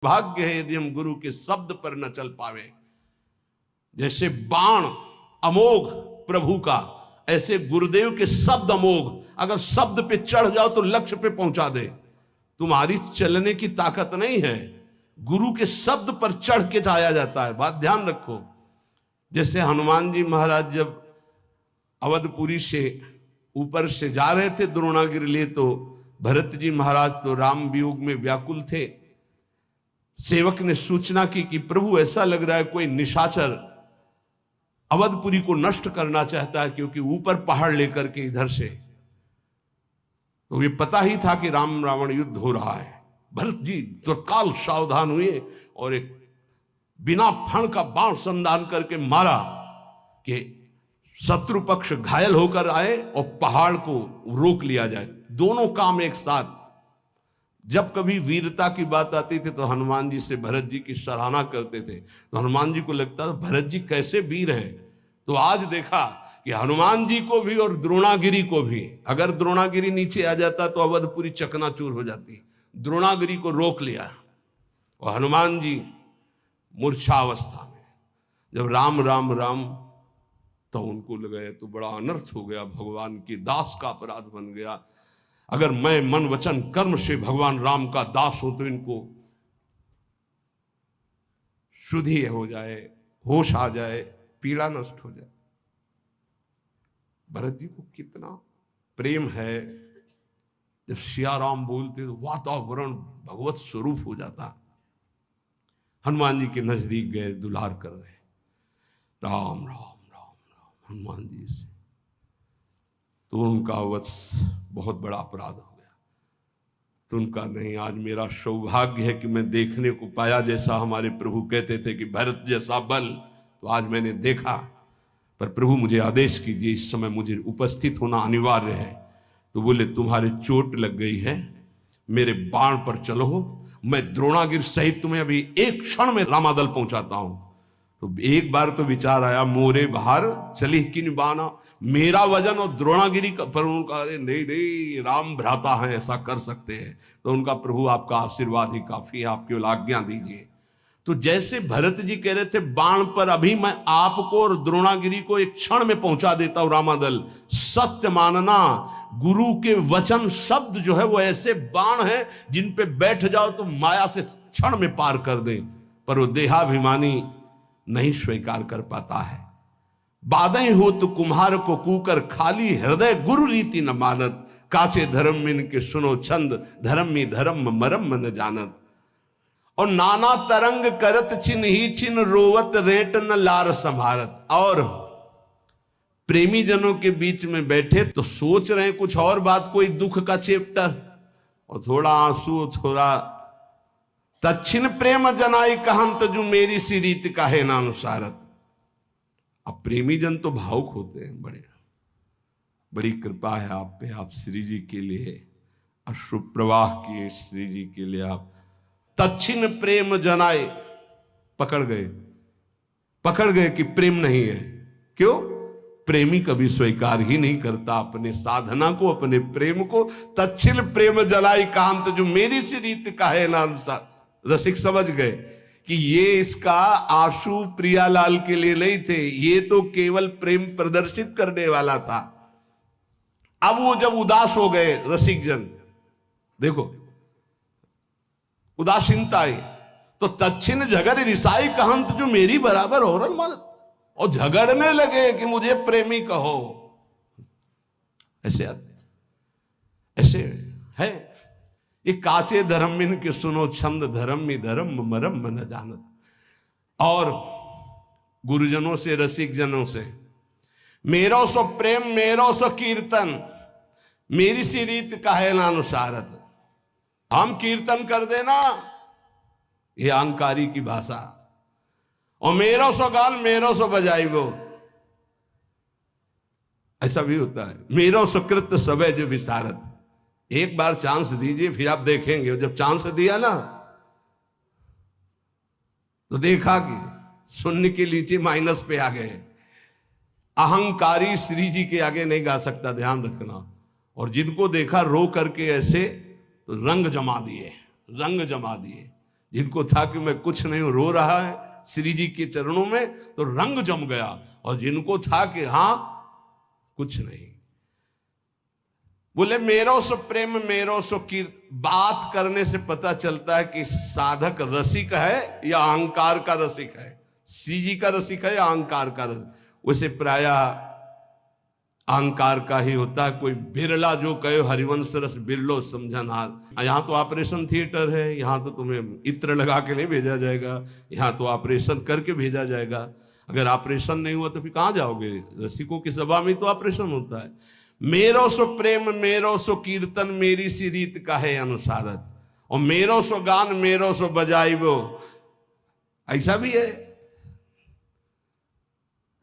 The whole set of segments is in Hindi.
भाग्य है यदि हम गुरु के शब्द पर न चल पावे। जैसे बाण अमोघ प्रभु का, ऐसे गुरुदेव के शब्द अमोघ। अगर शब्द पे चढ़ जाओ तो लक्ष्य पे पहुंचा दे। तुम्हारी चलने की ताकत नहीं है, गुरु के शब्द पर चढ़ के जाया जाता है। बात ध्यान रखो। जैसे हनुमान जी महाराज जब अवधपुरी से ऊपर से जा रहे थे द्रोणागिरी लिए, तो भरत जी महाराज तो राम वियोग में व्याकुल थे। सेवक ने सूचना की कि प्रभु ऐसा लग रहा है कोई निशाचर अवधपुरी को नष्ट करना चाहता है, क्योंकि ऊपर पहाड़ लेकर के इधर से। तो ये पता ही था कि राम रावण युद्ध हो रहा है। भरत जी तत्काल सावधान हुए और एक बिना फण का बाण संधान करके मारा कि शत्रु पक्ष घायल होकर आए और पहाड़ को रोक लिया जाए। दोनों काम एक साथ। जब कभी वीरता की बात आती थी तो हनुमान जी से भरत जी की सराहना करते थे, तो हनुमान जी को लगता था भरत जी कैसे वीर हैं। तो आज देखा कि हनुमान जी को भी और द्रोणागिरी को भी, अगर द्रोणागिरी नीचे आ जाता तो अवधपुरी चकनाचूर हो जाती। द्रोणागिरी को रोक लिया और हनुमान जी मूर्छावस्था में जब राम राम राम, तो उनको लगा तो बड़ा अनर्थ हो गया, भगवान के दास का अपराध बन गया। अगर मैं मन वचन कर्म से भगवान राम का दास हो तो इनको शुद्धि हो जाए, होश आ जाए, पीड़ा नष्ट हो जाए। भरत जी को कितना प्रेम है, जब सिया राम बोलते तो वातावरण भगवत स्वरूप हो जाता। हनुमान जी के नजदीक गए, दुलार कर रहे, राम राम राम राम हनुमान जी से, तो उनका वत्स बहुत बड़ा अपराध हो गया। तो उनका नहीं, आज मेरा सौभाग्य है कि मैं देखने को पाया, जैसा हमारे प्रभु कहते थे कि भरत जैसा बल, तो आज मैंने देखा। पर प्रभु मुझे आदेश कीजिए, इस समय मुझे उपस्थित होना अनिवार्य है। तो बोले तुम्हारे चोट लग गई है, मेरे बाण पर चलो, मैं द्रोणागिर सहित तुम्हें अभी एक क्षण में रामादल पहुंचाता हूं। तो एक बार तो विचार आया, मोरे बाहर चली किन बाना, मेरा वजन और द्रोणागिरी का। पर उनका अरे नहीं नहीं, राम भ्राता है, ऐसा कर सकते हैं। तो उनका प्रभु आपका आशीर्वाद ही काफी है, आप केवल आज्ञा दीजिए। तो जैसे भरत जी कह रहे थे बाण पर अभी मैं आपको और द्रोणागिरी को एक क्षण में पहुंचा देता हूं रामादल, सत्य मानना। गुरु के वचन शब्द जो है वो ऐसे बाण है जिन पे बैठ जाओ तो माया से क्षण में पार कर दे, पर वो देहाभिमानी नहीं स्वीकार कर पाता है। बाधे हो तो कुम्हार को कूकर, खाली हृदय गुरु रीति न मानत, काचे धर्म मिन के सुनो छंद, धर्मी धर्म मरम न जानत। और नाना तरंग करत छिन ही छिन, रोवत रेट न लार संभारत। और प्रेमी जनों के बीच में बैठे तो सोच रहे हैं कुछ और बात, कोई दुख का चैप्टर, और थोड़ा आंसू, थोड़ा तच्छिन प्रेम जनाई कहंत, जो मेरी सी रीत का है नानुसारत। अब प्रेमी जन तो भावुक होते हैं, बड़ी कृपा है आप पे, आप श्री जी के लिए अश्रु प्रवाह किए, श्री जी के लिए आप तच्छिन प्रेम जनाए। पकड़ गए कि प्रेम नहीं है। क्यों? प्रेमी कभी स्वीकार ही नहीं करता अपने साधना को, अपने प्रेम को। तच्छिन प्रेम जलाई कांत, जो मेरी सी रीत का है ना अनुसार। रसिक समझ गए कि ये इसका आंसू प्रियालाल के लिए नहीं थे, ये तो केवल प्रेम प्रदर्शित करने वाला था। अब वो जब उदास हो गए रसिक जन, देखो उदासीनता आई, तो तच्छिन झगड़ रिसाई कहंत, जो मेरी बराबर औरल मानत। और झगड़ने लगे कि मुझे प्रेमी कहो। ऐसे है ये काचे धर्मिन के सुनो छंद, धर्मी धर्म मरम न जानत। और गुरुजनों से, रसिक जनों से, मेरो सो प्रेम मेरो सो कीर्तन, मेरी सी रीत का है नानुसारत। हम कीर्तन कर देना, ये अहंकारी की भाषा। और मेरो सो गान मेरो सो बजाई, वो ऐसा भी होता है। मेरो सुकृत सबे जो विसारत। एक बार चांस दीजिए, फिर आप देखेंगे। जब चांस दिया ना तो देखा कि शून्य के नीचे माइनस पे आ गए। अहंकारी श्री जी के आगे नहीं गा सकता, ध्यान रखना। और जिनको देखा रो करके ऐसे, तो रंग जमा दिए। जिनको था कि मैं कुछ नहीं हूं, रो रहा है श्री जी के चरणों में, तो रंग जम गया। और जिनको था कि हां कुछ नहीं, बोले मेरो सो प्रेम मेरो सो कीर्त। बात करने से पता चलता है कि साधक रसिक है या अहंकार का रसिक है, श्री जी का रसिक है या अहंकार का रसिक। वैसे प्रायः अहंकार का ही होता है। कोई बिरला जो कहे हरिवंश रस बिरलो समझनहार। यहाँ तो ऑपरेशन थिएटर है, यहाँ तो तुम्हें इत्र लगा के नहीं भेजा जाएगा, यहाँ तो ऑपरेशन करके भेजा जाएगा। अगर ऑपरेशन नहीं हुआ तो फिर कहाँ जाओगे? रसिकों की सभा में तो ऑपरेशन होता है। मेरो सो प्रेम मेरो सो कीर्तन मेरी सी रीत का है अनुसारत, और मेरो सो गान मेरो सो बजाइबो, ऐसा भी है।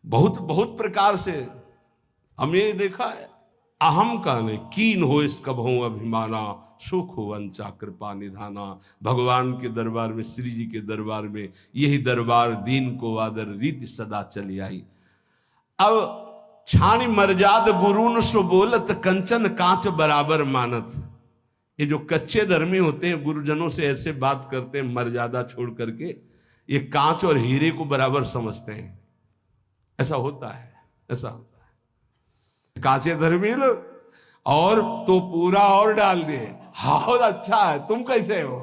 बहुत बहुत प्रकार से हमने देखा है। अहम का नहीं कीन हो इस कभों अभिमाना, सुख हो वंचा कृपा निधाना। भगवान के दरबार में, श्री जी के दरबार में, यही दरबार दीन को आदर रीति सदा चली आई। अब छाणी मर्याद गुरुन सो बोलत कंचन कांच बराबर मानत। ये जो कच्चे धर्मी होते हैं, गुरुजनों से ऐसे बात करते हैं मर्यादा छोड़ करके, ये कांच और हीरे को बराबर समझते हैं। ऐसा होता है, ऐसा होता है। कांचे धर्मी लोग और तो पूरा और डाल दिए, और अच्छा है, तुम कैसे हो?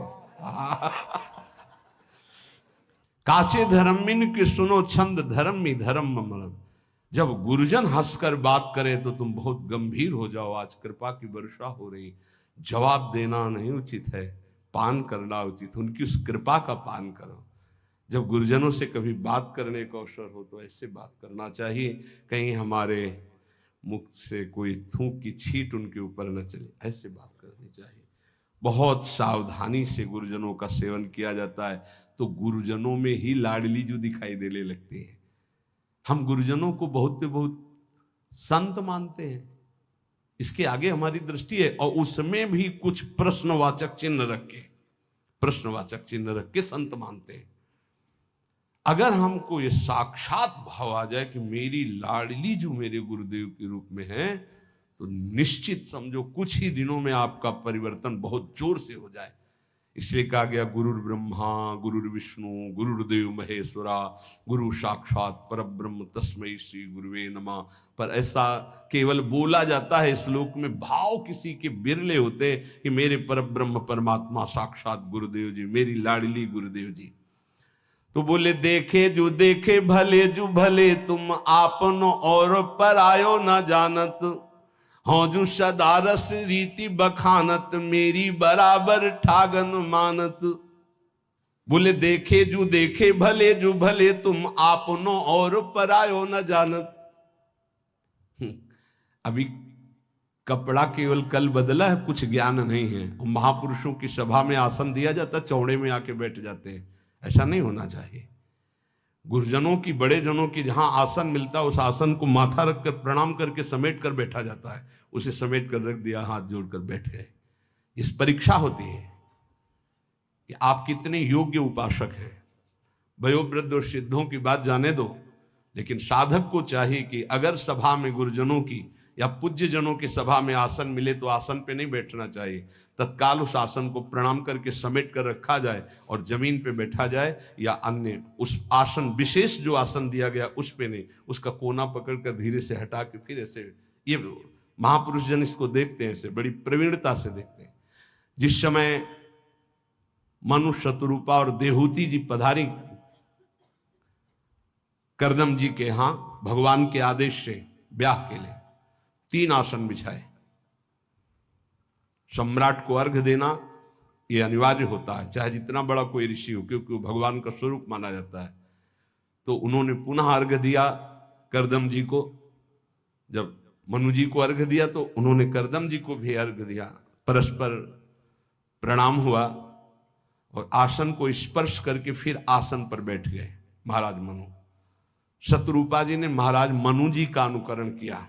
काचे धर्मिन की सुनो छंद धर्मी धर्म मरम। जब गुरुजन हंसकर बात करें तो तुम बहुत गंभीर हो जाओ। आज कृपा की वर्षा हो रही, जवाब देना नहीं उचित है, पान करना उचित। उनकी उस कृपा का पान करो। जब गुरुजनों से कभी बात करने का अवसर हो तो ऐसे बात करना चाहिए, कहीं हमारे मुख से कोई थूक की छींट उनके ऊपर न चले, ऐसे बात करनी चाहिए। बहुत सावधानी से गुरुजनों का सेवन किया जाता है तो गुरुजनों में ही लाडली जो दिखाई देने लगती है। हम गुरुजनों को बहुत संत मानते हैं, इसके आगे हमारी दृष्टि है, और उसमें भी कुछ प्रश्नवाचक चिन्ह रख के संत मानते हैं। अगर हमको ये साक्षात भाव आ जाए कि मेरी लाडली जो मेरे गुरुदेव के रूप में है, तो निश्चित समझो कुछ ही दिनों में आपका परिवर्तन बहुत जोर से हो जाए। इसलिए कहा गया गुरुर ब्रह्मा गुरुर विष्णु गुरुर्देव महेश्वरा गुरु साक्षात परब्रह्म तस्मै श्री गुरुवे नमः। पर ऐसा केवल बोला जाता है श्लोक में, भाव किसी के बिरले होते कि मेरे परब्रह्म परमात्मा साक्षात गुरुदेव जी, मेरी लाडली गुरुदेव जी। तो बोले देखे जो देखे भले तुम आपनो और परायो न जानत, हाँ जो सदारस रीति बखानत मेरी बराबर ठागन मानत। बोले देखे जो देखे भले तुम आपनो और परायो न जानत। अभी कपड़ा केवल कल बदला है, कुछ ज्ञान नहीं है। महापुरुषों की सभा में आसन दिया जाता, चौड़े में आके बैठ जाते हैं, ऐसा नहीं होना चाहिए। गुरुजनों की, बड़े जनों की जहां आसन मिलता है उस आसन को माथा रखकर प्रणाम करके समेट कर बैठा जाता है। उसे समेट कर रख दिया, हाथ जोड़कर बैठ गए। इस परीक्षा होती है कि आप कितने योग्य उपासक हैं। वयोवृद्ध और सिद्धों की बात जाने दो, लेकिन साधक को चाहिए कि अगर सभा में गुरुजनों की या पूज्य जनों की सभा में आसन मिले तो आसन पे नहीं बैठना चाहिए, तत्काल उस आसन को प्रणाम करके समेट कर रखा जाए और जमीन पे बैठा जाए, या अन्य उस आसन विशेष जो आसन दिया गया उस पे नहीं, उसका कोना पकड़कर धीरे से हटा के फिर ऐसे। ये महापुरुष जन इसको देखते हैं, ऐसे बड़ी प्रवीणता से देखते हैं। जिस समय मनु शतरूपा और देहूती जी पधारी करदम जी के यहां भगवान के आदेश से ब्याह के लिए, 3 आसन बिछाए। सम्राट को अर्घ देना यह अनिवार्य होता है, चाहे जितना बड़ा कोई ऋषि हो, क्योंकि वो भगवान का स्वरूप माना जाता है। तो उन्होंने पुनः अर्घ दिया करदम जी को। जब मनु जी को अर्घ दिया तो उन्होंने करदम जी को भी अर्घ दिया। परस्पर प्रणाम हुआ और आसन को स्पर्श करके फिर आसन पर बैठ गए महाराज मनु। शतरूपा जी ने महाराज मनु जी का अनुकरण किया,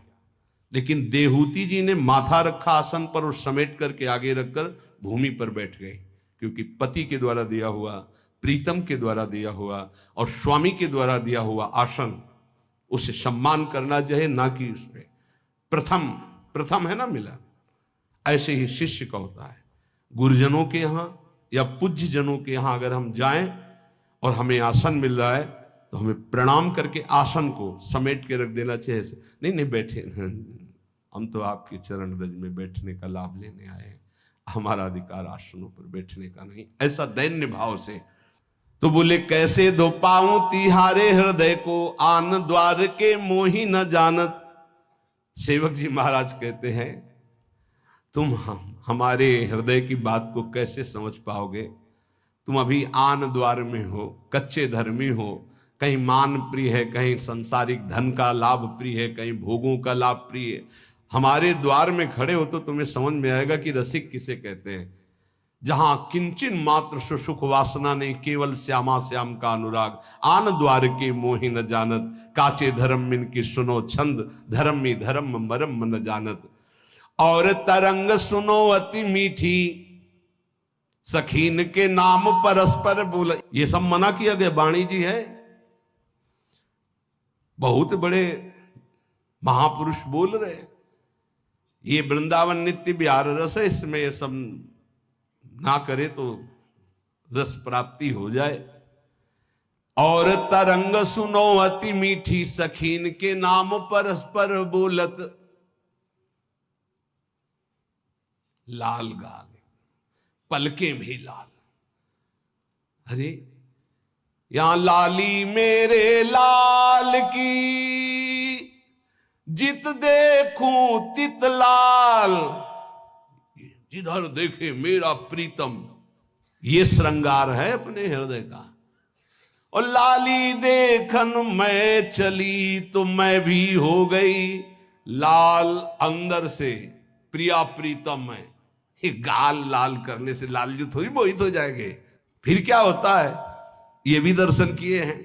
लेकिन देहूती जी ने माथा रखा आसन पर और समेट करके आगे रखकर भूमि पर बैठ गए, क्योंकि पति के द्वारा दिया हुआ, प्रीतम के द्वारा दिया हुआ और स्वामी के द्वारा दिया हुआ आसन, उसे सम्मान करना चाहिए, ना कि उसमें प्रथम है ना मिला। ऐसे ही शिष्य का होता है। गुरुजनों के यहाँ या पूज्य जनों के यहाँ अगर हम जाएं और हमें आसन मिल रहा है तो हमें प्रणाम करके आसन को समेट के रख देना चाहिए। नहीं नहीं बैठे, हम तो आपके चरण रज में बैठने का लाभ लेने आए हैं, हमारा अधिकार आसनों पर बैठने का नहीं, ऐसा दैन्य भाव से। तो बोले कैसे धो पाऊं तिहारे हृदय को, आन द्वार के मोहि न जानत। सेवक जी महाराज कहते हैं तुम हमारे हृदय की बात को कैसे समझ पाओगे? तुम अभी आन द्वार में हो, कच्चे धर्मी हो, कहीं मान प्रिय है, कहीं संसारिक धन का लाभ प्रिय है, कहीं भोगों का लाभ प्रिय है। हमारे द्वार में खड़े हो तो तुम्हें समझ में आएगा कि रसिक किसे कहते हैं। जहां किंचन मात्र सुसुख वासना नहीं, केवल श्यामा श्याम का अनुराग। आन द्वार के मोहि न जानत, काचे धर्म मिन की सुनो छंद, धर्म में धर्म मरम न जानत। और तरंग सुनो अति मीठी, सखीन के नाम परस्पर बोल। ये सब मना किया गया, वाणी जी है, बहुत बड़े महापुरुष बोल रहे। ये वृंदावन नित्य विहार रस है, इसमें ये सब ना करे तो रस प्राप्ति हो जाए। और तरंग सुनो अति मीठी, सखीन के नाम परस्पर बोलत। लाल गाल, पलके भी लाल। अरे यहां लाली मेरे लाल की, जित देखूं तित लाल। जिधर देखे मेरा प्रीतम, ये श्रृंगार है अपने हृदय का। और लाली देखन मैं चली तो मैं भी हो गई लाल अंदर से, प्रिया प्रीतम है। ये गाल लाल करने से लाल जो थोड़ी मोहित हो जाएंगे, फिर क्या होता है ये भी दर्शन किए हैं।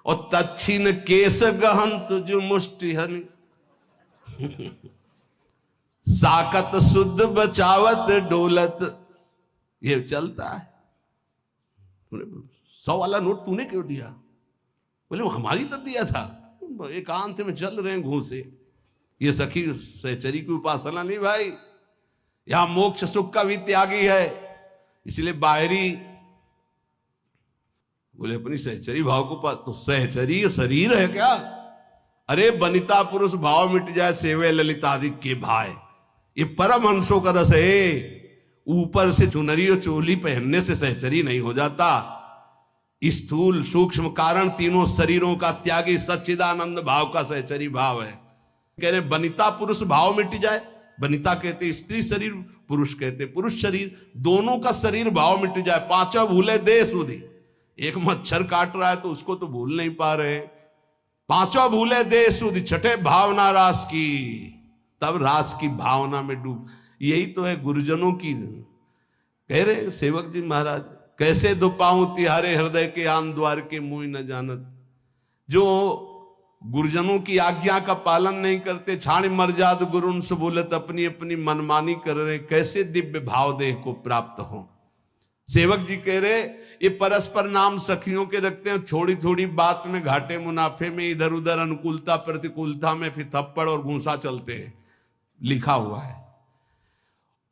और तच्छिन केस गहंत जो मुष्टि हनि, साकत शुद्ध बचावत डोलत। ये चलता है। 100 वाला नोट तूने क्यों दिया? बोले वो हमारी तरफ दिया था, एकांत में चल रहे हैं घूसे। ये सखी सहचरी की उपासना नहीं भाई, यहां मोक्ष सुख का भी त्यागी है। इसलिए बाहरी बोले अपनी सहचरी भाव को पास, तो सहचरी शरीर है क्या? अरे बनिता पुरुष भाव मिट जाए, सेवे ललितादि के भाई। ये परमहंसों का रस है। ऊपर से चुनरी और चोली पहनने से सहचरी नहीं हो जाता। स्थूल सूक्ष्म कारण तीनों शरीरों का त्यागी सच्चिदानंद भाव का सहचरी भाव है। कह रहे बनिता पुरुष भाव मिट जाए। बनिता कहते स्त्री शरीर, पुरुष कहते पुरुष शरीर, दोनों का शरीर भाव मिट जाए। पांचों भूले दे सुधी। एक मच्छर काट रहा है तो उसको तो भूल नहीं पा रहे। पांचों भूले दे सुधी, छठे भावना रास की, तब रास की भावना में डूब। यही तो है गुरुजनों की। कह रहे सेवक जी महाराज कैसे दो पाऊं तिहारे हृदय के, आन द्वार के मुंह न जानत। जो गुरुजनों की आज्ञा का पालन नहीं करते, छाण मर्याद गुरुन से बोलत, अपनी अपनी मनमानी कर रहे, कैसे दिव्य भाव देह को प्राप्त हो। सेवक जी कह रहे ये परस्पर नाम सखियों के रखते हैं, थोड़ी थोड़ी बात में घाटे मुनाफे में, इधर उधर अनुकूलता प्रतिकूलता में फिर थप्पड़ और घूंसा चलते हैं, लिखा हुआ है।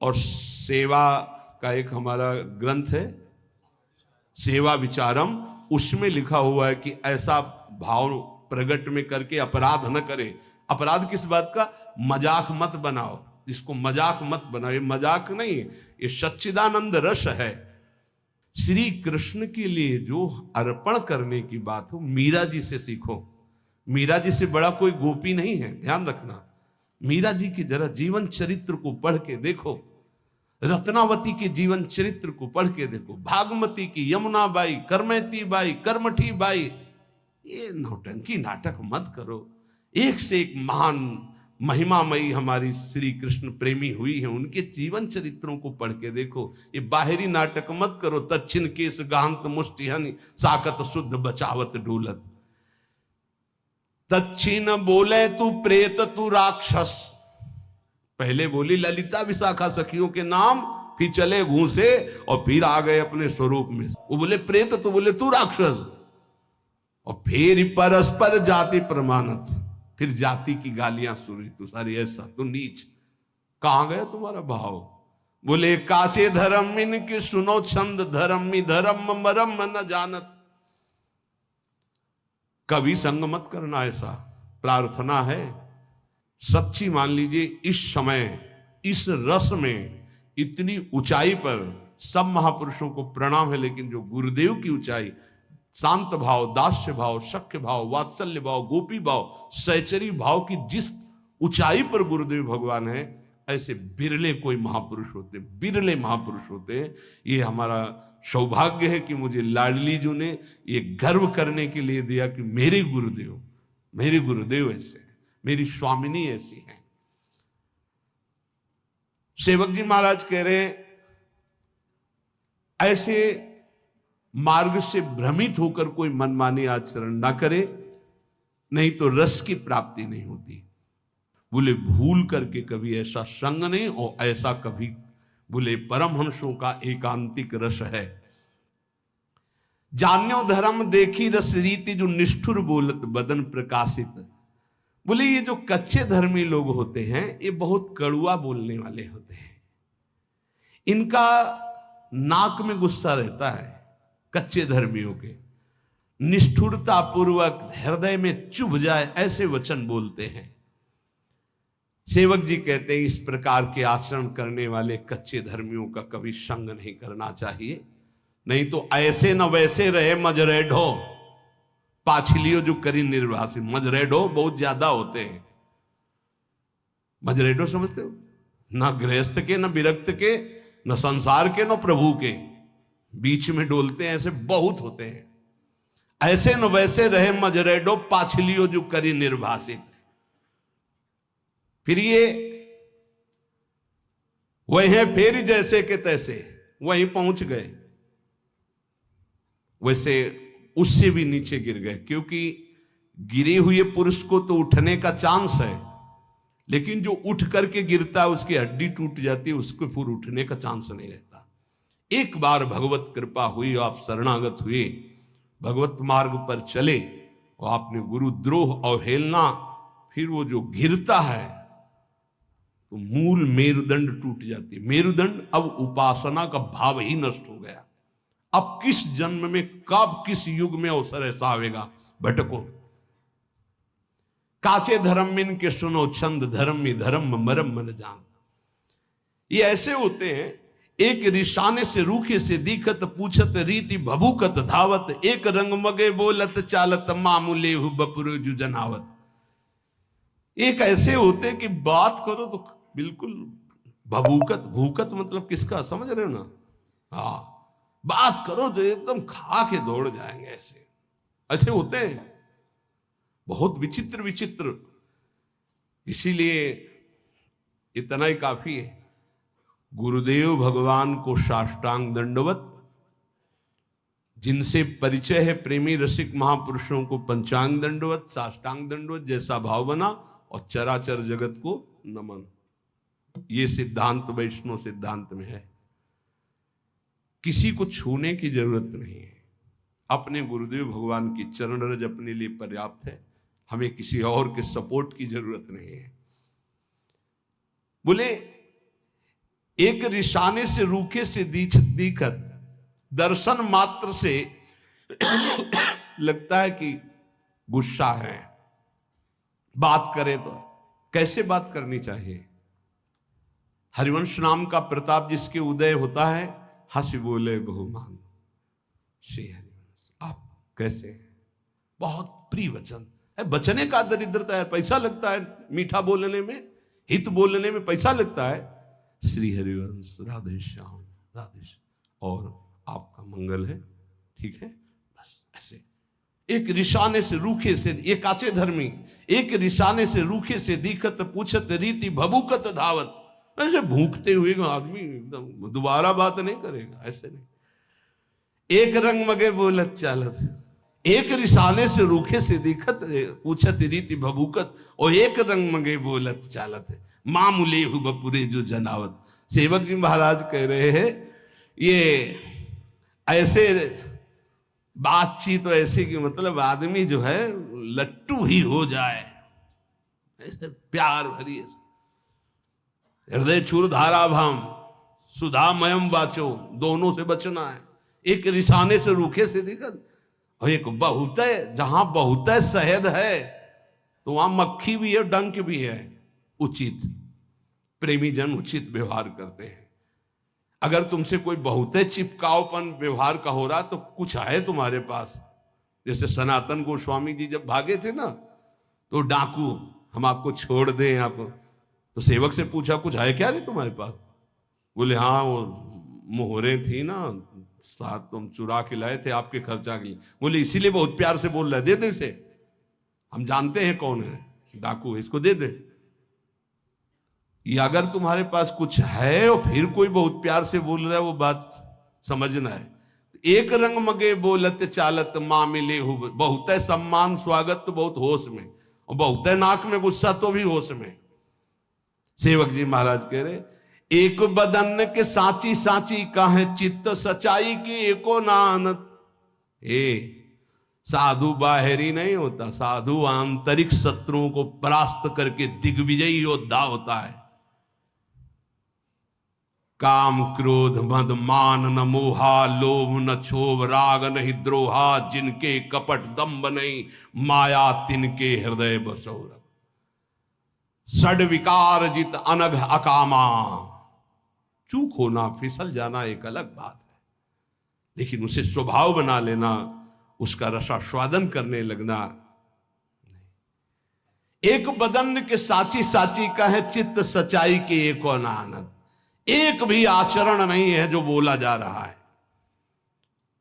और सेवा का एक हमारा ग्रंथ है सेवा विचारम, उसमें लिखा हुआ है कि ऐसा भाव प्रकट में करके अपराध न करे। अपराध किस बात का? मजाक मत बनाओ, इसको मजाक मत बनाओ। ये मजाक नहीं, ये सच्चिदानंद रस है। श्री कृष्ण के लिए जो अर्पण करने की बात हो, मीरा जी से सीखो। मीरा जी से बड़ा कोई गोपी नहीं है, ध्यान रखना। मीरा जी के जरा जीवन चरित्र को पढ़ के देखो, रत्नावती के जीवन चरित्र को पढ़ के देखो, भागमती की, यमुना बाई, करमैती बाई, कर्मठी बाई। ये नौटंकी नाटक मत करो। एक से एक महान महिमामयी हमारी श्री कृष्ण प्रेमी हुई है, उनके जीवन चरित्रों को पढ़ के देखो। ये बाहरी नाटक मत करो। तच्छिन केस गांत मुष्टिहन, साकत शुद्ध बचावत डोलत। तच्छिन बोले तू प्रेत तू राक्षस। पहले बोली ललिता विशाखा सखियों के नाम, फिर चले घूसे और फिर आ गए अपने स्वरूप में। वो बोले प्रेत तो बोले तू राक्षस, और फिर परस्पर जाति प्रमाणत, फिर जाति की गालियां सुनी। तू सारी ऐसा, तू नीच, कहां गया तुम्हारा भाव? बोले काचे धर्म इनके सुनो छंद, धर्मी धर्म मरम न जानत। कभी संग मत करना, ऐसा प्रार्थना है सच्ची। मान लीजिए इस समय इस रस में इतनी ऊंचाई पर सब महापुरुषों को प्रणाम है, लेकिन जो गुरुदेव की ऊंचाई, शांत भाव, दास्य भाव, शक्य भाव, वात्सल्य भाव, गोपी भाव, सहचरी भाव की जिस ऊंचाई पर गुरुदेव भगवान है, ऐसे बिरले कोई महापुरुष होते, बिरले महापुरुष होते हैं। ये हमारा सौभाग्य है कि मुझे लाडली जी ने ये गर्व करने के लिए दिया कि मेरे गुरुदेव ऐसे हैं, मेरी स्वामिनी ऐसी हैं। सेवक जी महाराज कह रहे हैं ऐसे मार्ग से भ्रमित होकर कोई मनमानी आचरण ना करे, नहीं तो रस की प्राप्ति नहीं होती। बोले भूल करके कभी ऐसा संग नहीं, और ऐसा कभी बोले परमहंसों का एकांतिक रस है। जान्यो धर्म देखी रस रीति, जो निष्ठुर बोलत बदन प्रकाशित। बोले ये जो कच्चे धर्मी लोग होते हैं, ये बहुत कड़ुआ बोलने वाले होते हैं। इनका नाक में गुस्सा रहता है, कच्चे धर्मियों के। निष्ठुरता पूर्वक हृदय में चुभ जाए ऐसे वचन बोलते हैं। सेवक जी कहते हैं इस प्रकार के आचरण करने वाले कच्चे धर्मियों का कभी संग नहीं करना चाहिए, नहीं तो ऐसे न वैसे रहे मजरेढो पाछलियो जो करी निर्वासित। मजरेढो बहुत ज्यादा होते हैं। मजरेढो समझते हो? ना गृहस्थ के, न विरक्त के, न संसार के, न प्रभु के, बीच में डोलते हैं, ऐसे बहुत होते हैं। ऐसे न वैसे रहे मजरेडो पाछलियो जो करी निर्वासित। फिर ये वही फेरी जैसे के तैसे वहीं पहुंच गए, वैसे उससे भी नीचे गिर गए। क्योंकि गिरे हुए पुरुष को तो उठने का चांस है, लेकिन जो उठ करके गिरता है उसकी हड्डी टूट जाती है, उसको फिर उठने का चांस नहीं रहता। एक बार भगवत कृपा हुई, आप शरणागत हुए, भगवत मार्ग पर चले और आपने गुरुद्रोह अवहेलना, फिर वो जो गिरता है तो मूल मेरुदंड टूट जाती है। मेरुदंड, अब उपासना का भाव ही नष्ट हो गया। अब किस जन्म में, कब, किस युग में अवसर ऐसा आवेगा, भटको। काचे धर्म मिन के सुनो छंद, धर्मी धर्म मरम मन जान। ये ऐसे होते हैं, एक रिशाने से रूखे से दिखत, पूछत रीति भभूकत धावत, एक रंग मगे बोलत चालत, मामूले हु बपुर जु जनावत। एक ऐसे होते कि बात करो तो बिल्कुल भभूकत, भूकत मतलब किसका, समझ रहे हो ना? हाँ, बात करो तो एकदम खा के दौड़ जाएंगे। ऐसे ऐसे होते हैं, बहुत विचित्र विचित्र। इसीलिए इतना ही काफी है, गुरुदेव भगवान को साष्टांग दंडवत। जिनसे परिचय है प्रेमी रसिक महापुरुषों को पंचांग दंडवत, साष्टांग दंडवत, जैसा भाव बना, और चराचर जगत को नमन। ये सिद्धांत वैष्णव सिद्धांत में है। किसी को छूने की जरूरत नहीं है, अपने गुरुदेव भगवान की चरण रज अपने लिए पर्याप्त है। हमें किसी और के सपोर्ट की जरूरत नहीं है। बोले एक रिशाने से रूखे से दिखत, दर्शन मात्र से लगता है कि गुस्सा है। बात करे तो कैसे बात करनी चाहिए? हरिवंश नाम का प्रताप जिसके उदय होता है, हंसी बोले बहुमान श्री हरिवंश। आप कैसे हैं? बहुत प्रिय वचन है। बचने का दरिद्रता है, पैसा लगता है मीठा बोलने में, हित बोलने में पैसा लगता है। श्री हरिवंश, राधे श्याम, राधे श्याम, और आपका मंगल है, ठीक है, बस ऐसे। एक रिशाने से रूखे से, ये काचे धर्मी, एक रिशाने से रूखे से दिखत, पूछत रीति भभूकत धावत। ऐसे भूखते हुए आदमी एकदम दोबारा बात नहीं करेगा, ऐसे नहीं। एक रंग मगे बोलत चालत, एक रिसाने से रूखे से दिखत, पूछत रीति भभूकत, और एक रंग मगे बोलत चालत, मामूले हु बपुरे जो जनावत। सेवक जी महाराज कह रहे हैं ये ऐसे बातचीत, तो ऐसे कि मतलब आदमी जो है लट्टू ही हो जाए, ऐसे प्यार भरी, हृदय चूर धारा भाम, सुधामयम वाचो, दोनों से बचना है। एक रिसाने से रूखे से दिक्कत, और एक बहुत है, जहां बहुत है शहद है तो वहां मक्खी भी है, डंक भी है। उचित प्रेमी जन उचित व्यवहार करते हैं। अगर तुमसे कोई बहुत है चिपकावपन व्यवहार का हो रहा तो कुछ है तुम्हारे पास। जैसे सनातन गोस्वामी जी जब भागे थे ना, तो डाकू, हम आपको छोड़ दें आप, तो सेवक से पूछा कुछ है क्या रे तुम्हारे पास? बोले हाँ, वो मोहरे थी ना साथ, तुम चुरा के लाए थे आपके खर्चा के लिए। बोले इसीलिए बहुत प्यार से बोल रहा है, दे दे इसे, हम जानते हैं कौन है, डाकू है, इसको दे दे। ये अगर तुम्हारे पास कुछ है और फिर कोई बहुत प्यार से बोल रहा है, वो बात समझना है। एक रंग मगे बोलत चालत माँ मिले हो, बहुत है सम्मान स्वागत तो बहुत होश में, और बहुत है नाक में गुस्सा तो भी होश में। सेवक जी महाराज कह रहे, एक बदन के साची साची का है चित्त सच्चाई की एको नानत। साधु बाहरी नहीं होता, साधु आंतरिक शत्रुओं को परास्त करके दिग्विजयी योद्धा होता है। काम क्रोध मद मान न मोहा, लोभ न क्षोभ राग नहीं द्रोहा, जिनके कपट दंभ नहीं माया तिनके हृदय बसौर। षड विकार जित अनघ अकामा। चूक होना, फिसल जाना एक अलग बात है, लेकिन उसे स्वभाव बना लेना, उसका रसास्वादन करने लगना। एक बदन के साची साची का है चित्त सच्चाई के एको आनंद। एक भी आचरण नहीं है जो बोला जा रहा है।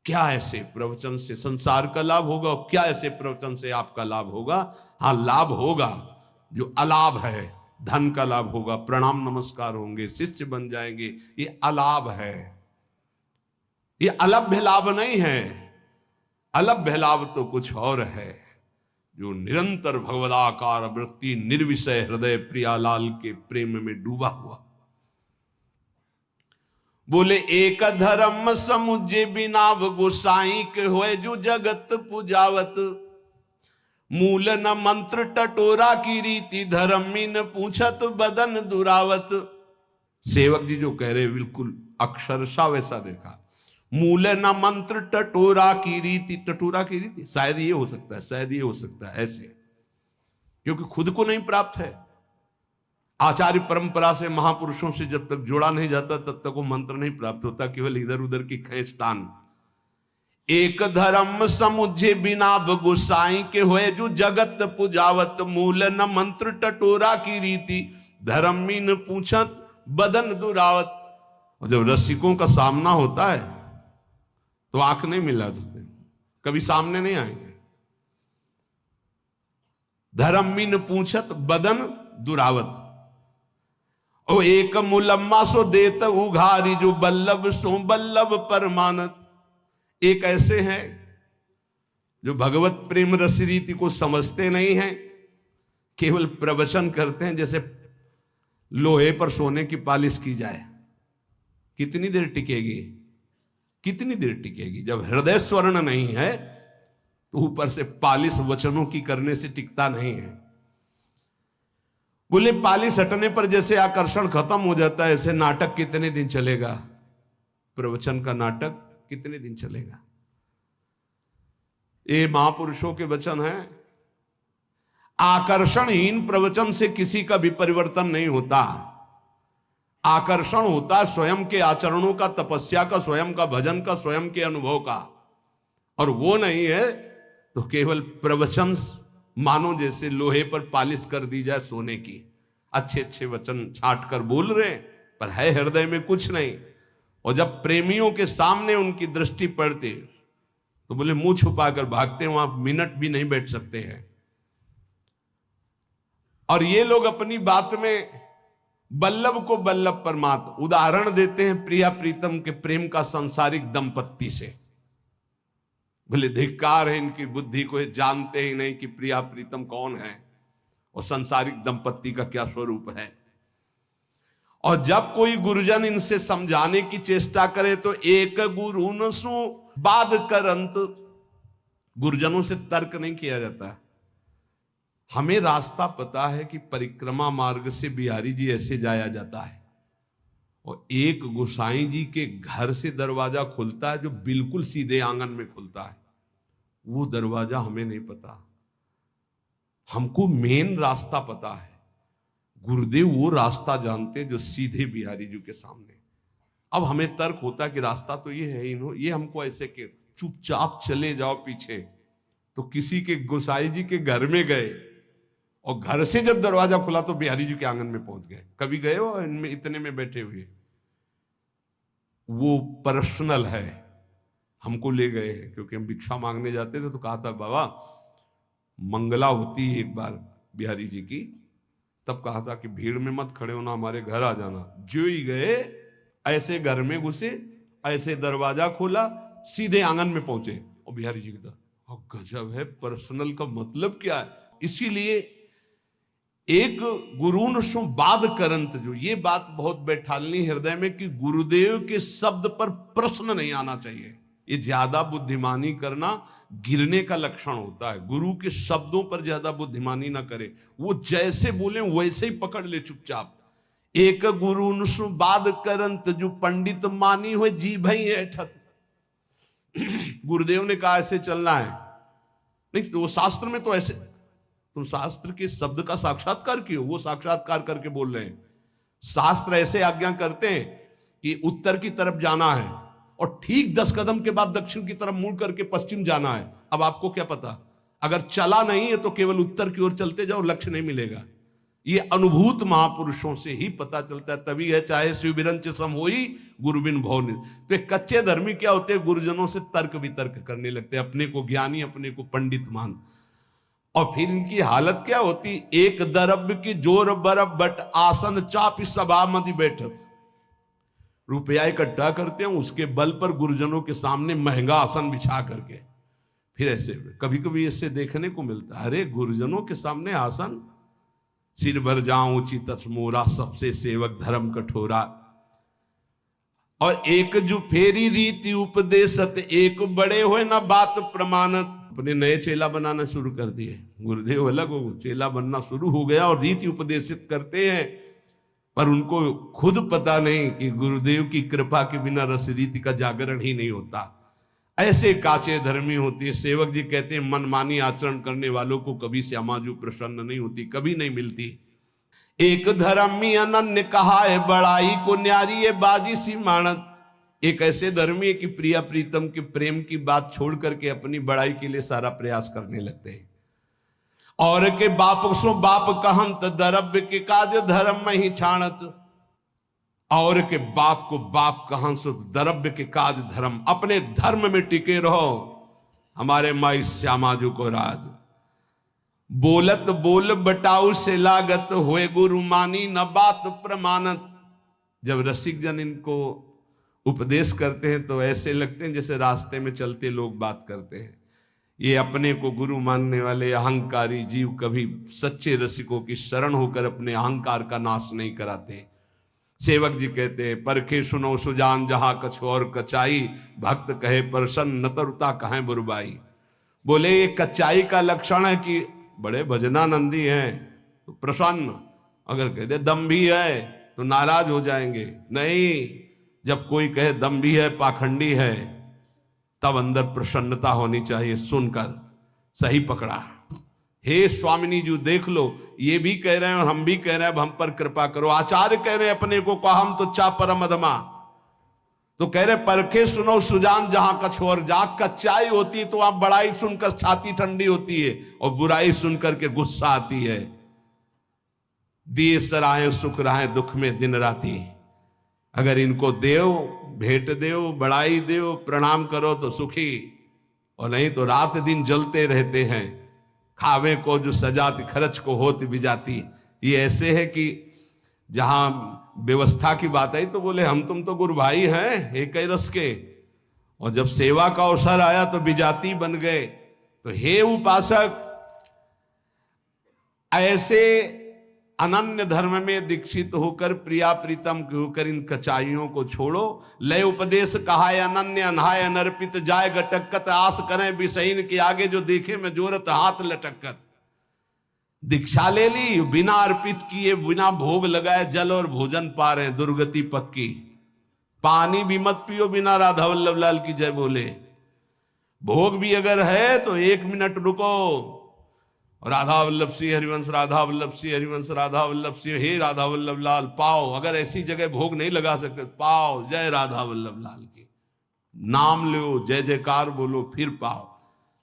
क्या ऐसे प्रवचन से संसार का लाभ होगा, क्या ऐसे प्रवचन से आपका लाभ होगा? हाँ, लाभ होगा, जो अलाभ है, धन का लाभ होगा, प्रणाम नमस्कार होंगे, शिष्य बन जाएंगे, ये अलाभ है, ये अलभ्य लाभ नहीं है। अलभ्य लाभ तो कुछ और है, जो निरंतर भगवदाकार वृत्ति निर्विषय हृदय प्रियालाल के प्रेम में डूबा हुआ। बोले एक धर्म समुझे बिनाव गोसाई के होए जो जगत पुजावत। मूल न मंत्र टटोरा की रीति धर्मी न पूछत बदन दुरावत। सेवक जी जो कह रहे बिल्कुल अक्षरशा वैसा देखा। मूल न मंत्र टटोरा की रीति, टटोरा की रीति शायद ये हो सकता है, शायद ये हो सकता है ऐसे, क्योंकि खुद को नहीं प्राप्त है। आचार्य परंपरा से महापुरुषों से जब तक जोड़ा नहीं जाता तब तक वो मंत्र नहीं प्राप्त होता, केवल इधर उधर की खींचतान। एक धर्म समुझे बिना गुसाई के होए जो जगत पुजावत। मूल न मंत्र टटोरा की रीति धर्मी न पूछत बदन दुरावत। और जब रसिकों का सामना होता है तो आंख नहीं मिला, कभी सामने नहीं आएंगे। धर्मी न पूछत बदन दुरावत। ओ एक मुलम्मा सो देत उघारी जो बल्लभ सो बल्लभ परमानत। एक ऐसे हैं जो भगवत प्रेम रस रीति को समझते नहीं हैं, केवल प्रवचन करते हैं जैसे लोहे पर सोने की पालिश की जाए। कितनी देर टिकेगी, कितनी देर टिकेगी? जब हृदय स्वर्ण नहीं है तो ऊपर से पालिश वचनों की करने से टिकता नहीं है। बोले पालिश हटने पर जैसे आकर्षण खत्म हो जाता है, ऐसे नाटक कितने दिन चलेगा? प्रवचन का नाटक कितने दिन चलेगा? ये महापुरुषों के वचन हैं। आकर्षणहीन प्रवचन से किसी का भी परिवर्तन नहीं होता। आकर्षण होता है स्वयं के आचरणों का, तपस्या का, स्वयं का भजन का, स्वयं के अनुभव का। और वो नहीं है तो केवल प्रवचन मानो जैसे लोहे पर पालिश कर दी जाए सोने की। अच्छे अच्छे वचन छांट कर बोल रहे पर है हृदय में कुछ नहीं। और जब प्रेमियों के सामने उनकी दृष्टि पड़ती तो बोले मुंह छुपाकर भागते हैं, वहां मिनट भी नहीं बैठ सकते हैं। और ये लोग अपनी बात में बल्लभ को बल्लभ परमात्मा उदाहरण देते हैं प्रिया प्रीतम के प्रेम का सांसारिक दंपत्ति से। बोले धिक्कार है इनकी बुद्धि को, जानते ही नहीं कि प्रिया प्रीतम कौन है और सांसारिक दंपत्ति का क्या स्वरूप है। और जब कोई गुरुजन इनसे समझाने की चेष्टा करे तो एक गुरु न सो बाद करंत। गुरुजनों से तर्क नहीं किया जाता। हमें रास्ता पता है कि परिक्रमा मार्ग से बिहारी जी ऐसे जाया जाता है, और एक गोसाई जी के घर से दरवाजा खुलता है जो बिल्कुल सीधे आंगन में खुलता है, वो दरवाजा हमें नहीं पता। हमको मेन रास्ता पता है, गुरुदेव वो रास्ता जानते जो सीधे बिहारी जी के सामने। अब हमें तर्क होता है कि रास्ता तो ये है, ये हमको ऐसे के चुपचाप चले जाओ पीछे। तो किसी के गोसाई जी के घर में गए और घर से जब दरवाजा खुला तो बिहारी जी के आंगन में पहुंच गए। कभी गए हो इनमें इतने में बैठे हुए? वो पर्सनल है, हमको ले गए हैं क्योंकि हम भिक्षा मांगने जाते थे। तो कहा था बाबा मंगला होती है एक बार बिहारी जी की, तब कहा था कि भीड़ में मत खड़े होना, हमारे घर आ जाना। जो ही गए ऐसे घर में घुसे, ऐसे दरवाजा खोला, सीधे आंगन में पहुंचे और बिहारी जी की गजब है, पर्सनल का मतलब क्या है। इसीलिए एक गुरुन सो बाद करंत, जो ये बात बहुत बैठालनी हृदय में कि गुरुदेव के शब्द पर प्रश्न नहीं आना चाहिए। ये ज्यादा बुद्धिमानी करना गिरने का लक्षण होता है। गुरु के शब्दों पर ज्यादा बुद्धिमानी ना करे, वो जैसे बोले वैसे ही पकड़ ले चुपचाप। एक गुरु सु बाद करंत, जो पंडित मानी हुए जी भई ऐठत। गुरुदेव ने कहा ऐसे चलना है, नहीं तो वो शास्त्र में तो ऐसे, तुम शास्त्र के शब्द का साक्षात्कार क्यों? वो साक्षात्कार करके बोल रहे हैं। शास्त्र ऐसे आज्ञा करते हैं कि उत्तर की तरफ जाना है और ठीक 10 कदम के बाद दक्षिण की तरफ मुड़ करके पश्चिम जाना है। अब आपको क्या पता, अगर चला नहीं है तो केवल उत्तर की ओर चलते जाओ, लक्ष्य नहीं मिलेगा। ये अनुभूत महापुरुषों से ही पता चलता है। तभी है चाहे शिव बिरंच सम होई गुरु बिन भव निधि। तो कच्चे धर्मी क्या होते हैं, गुरुजनों से तर्क वितर्क करने लगते हैं, अपने को ज्ञानी, अपने को पंडित मान। और फिर इनकी हालत क्या होती, एक दरब की जोर बरब बट आसन चाप सभा मधि बैठत। रुपया इकट्ठा करते हैं, उसके बल पर गुरुजनों के सामने महंगा आसन बिछा करके फिर ऐसे कभी कभी इससे देखने को मिलता है, अरे गुरुजनों के सामने आसन, सिर भर जाऊं उचित मोरा, सबसे सेवक धर्म कठोरा। और एक जो फेरी रीति उपदेशत, एक बड़े हुए ना बात प्रमाणत। अपने नए चेला बनाना शुरू कर दिए, गुरुदेव अलग हो, चेला बनना शुरू हो गया और रीति उपदेशित करते हैं, पर उनको खुद पता नहीं कि गुरुदेव की कृपा के बिना रस रीति का जागरण ही नहीं होता। ऐसे काचे धर्मी होती है। सेवक जी कहते हैं मनमानी आचरण करने वालों को कभी श्यामाजू प्रसन्न नहीं होती, कभी नहीं मिलती। एक धर्मी अनन्य कहा है बड़ाई को न्यारी है बाजी सी मानत। एक ऐसे धर्मी है कि प्रिया प्रीतम के प्रेम की बात छोड़ करके अपनी बड़ाई के लिए सारा प्रयास करने लगते हैं। और के बाप सो बाप कहंत, दरब्य के काज धर्म में ही छाणत। और के बाप को बाप कहन सो दरब्य के काज धर्म, अपने धर्म में टिके रहो। हमारे माई श्यामाजू को राज, बोलत बोल बटाऊ से लागत, हुए गुरु मानी न बात प्रमाणत। जब रसिक जन इनको उपदेश करते हैं तो ऐसे लगते हैं जैसे रास्ते में चलते लोग बात करते हैं। ये अपने को गुरु मानने वाले अहंकारी जीव कभी सच्चे रसिकों की शरण होकर अपने अहंकार का नाश नहीं कराते। सेवक जी कहते हैं परखे सुनो सुजान जहां कछ और कचाई, भक्त कहे प्रसन्न न तरुता कहे बुरबाई। बोले ये कच्चाई का लक्षण है कि बड़े भजनानंदी हैं तो प्रसन्न, अगर कह दे दम्भी है तो नाराज हो जाएंगे। नहीं, जब कोई कहे दम्भी है पाखंडी है तब अंदर प्रसन्नता होनी चाहिए। सुनकर सही पकड़ा, हे स्वामिनी जी देख लो, ये भी कह रहे हैं और हम भी कह रहे हैं, अब हम पर कृपा करो। आचार्य कह रहे हैं अपने को हम तो चा परम अधमा, तो कह रहे परखे सुनो सुजान जहां कछ और। जहां कच्चाई होती है तो आप बड़ाई सुनकर छाती ठंडी होती है और बुराई सुनकर के गुस्सा आती है। दिए सराहे सुख रहे दुख में दिन राती। अगर इनको देव भेंट देव, बड़ाई देव, प्रणाम करो तो सुखी, और नहीं तो रात दिन जलते रहते हैं। खावे को जो सजाती खर्च को होती बिजाती। ये ऐसे है कि जहां व्यवस्था की बात आई तो बोले हम तुम तो गुरु भाई हैं एक ही रस के, और जब सेवा का अवसर आया तो बिजाती बन गए। तो हे उपासक, ऐसे अनन्य धर्म में दीक्षित होकर प्रिया प्रीतम होकर इन कचाइयों को छोड़ो। लय उपदेश कहा अनन्य अनहाय अनर्पित, जाय गटकत आस करें विषयीन के आगे जो देखे में जोरत हाथ लटकत। दीक्षा ले ली, बिना अर्पित किए बिना भोग लगाए जल और भोजन पा रहे हैं, दुर्गति पक्की। पानी भी मत पियो बिना राधा वल्लभ लाल की जय बोले। भोग भी अगर है तो 1 मिनट रुको, राधा वल्लभ सिंह हरिवंश, राधा वल्लभ सिंह हरिवंश, राधा वल्लभ सिंह, हे राधा वल्लभ लाल पाओ। अगर ऐसी जगह भोग नहीं लगा सकते पाओ, जय राधा वल्लभ लाल की नाम लो, जय जयकार बोलो, फिर पाओ।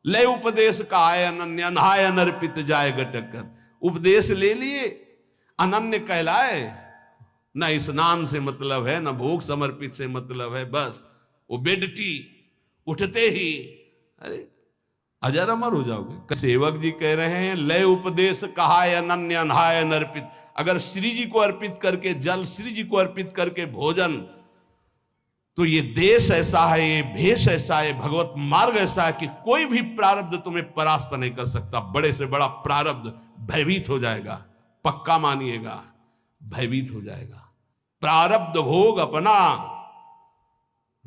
ले उपदेश का आय अनन्य, अनहाय अनर्पित जाए गटकर। उपदेश ले लिए, अनन्य कहलाए, न स्नान से मतलब है, न भोग समर्पित से मतलब है, बस वो बेडटी उठते ही अरे अजर अमर हो जाओगे। सेवक जी कह रहे हैं लय उपदेश कहा अनन्य अनहाय अनर्पित। अगर श्री जी को अर्पित करके जल, श्री जी को अर्पित करके भोजन, तो ये देश ऐसा है, ये भेष ऐसा है, भगवत मार्ग ऐसा है कि कोई भी प्रारब्ध तुम्हें परास्त नहीं कर सकता। बड़े से बड़ा प्रारब्ध भयभीत हो जाएगा, पक्का मानिएगा, भयभीत हो जाएगा। प्रारब्ध भोग अपना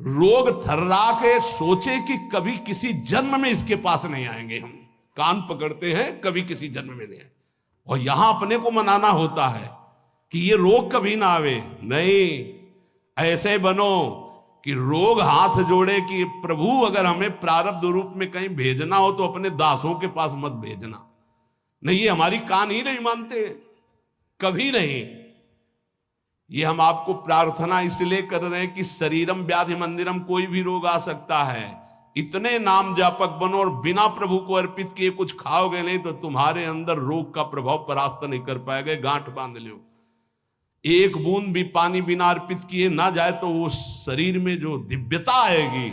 रोग थर्रा के सोचे कि कभी किसी जन्म में इसके पास नहीं आएंगे। हम कान पकड़ते हैं, कभी किसी जन्म में नहीं आए, और यहां अपने को मनाना होता है कि ये रोग कभी ना आवे। नहीं, ऐसे बनो कि रोग हाथ जोड़े कि प्रभु अगर हमें प्रारब्ध रूप में कहीं भेजना हो तो अपने दासों के पास मत भेजना। नहीं, ये हमारी कान ही नहीं मानते, कभी नहीं। ये हम आपको प्रार्थना इसलिए कर रहे हैं कि शरीरम व्याधि मंदिरम, कोई भी रोग आ सकता है। इतने नाम जापक बनो और बिना प्रभु को अर्पित किए कुछ खाओगे नहीं तो तुम्हारे अंदर रोग का प्रभाव परास्त नहीं कर पाएगा। गांठ बांध लो, एक बूंद भी पानी बिना अर्पित किए ना जाए तो वो शरीर में जो दिव्यता आएगी,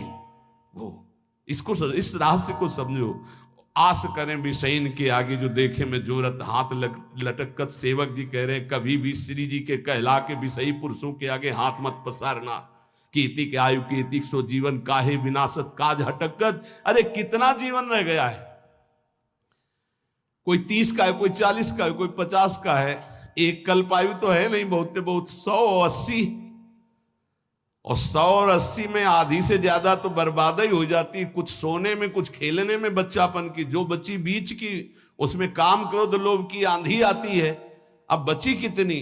वो इसको, इस रहस्य को समझो। आस करें विषयन के आगे जो देखे में जोरत हाथ लटकत। सेवक जी कह रहे हैं कभी भी श्री जी के कहला के विषयी पुरुषों के आगे हाथ मत पसारना। कीर्ति के आयु कीर्ति सो जीवन काहे विनाशत काज हटकत। अरे कितना जीवन रह गया है, कोई 30 का है, कोई 40 का है, कोई 50 का है। एक कल्पायु तो है नहीं, बहुत बहुत 100-80, और 100 और 80 में आधी से ज्यादा तो बर्बादी हो जाती है। कुछ सोने में, कुछ खेलने में बच्चापन की, जो बची बीच की उसमें काम क्रोध लोभ की आंधी आती है। अब बची कितनी?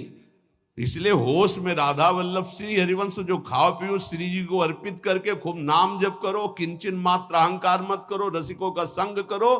इसलिए होश में राधा वल्लभ श्री हरिवंश जो खाओ पियो श्री जी को अर्पित करके खूब नाम जप करो, किंचन मात्र अहंकार मत करो, रसिकों का संग करो।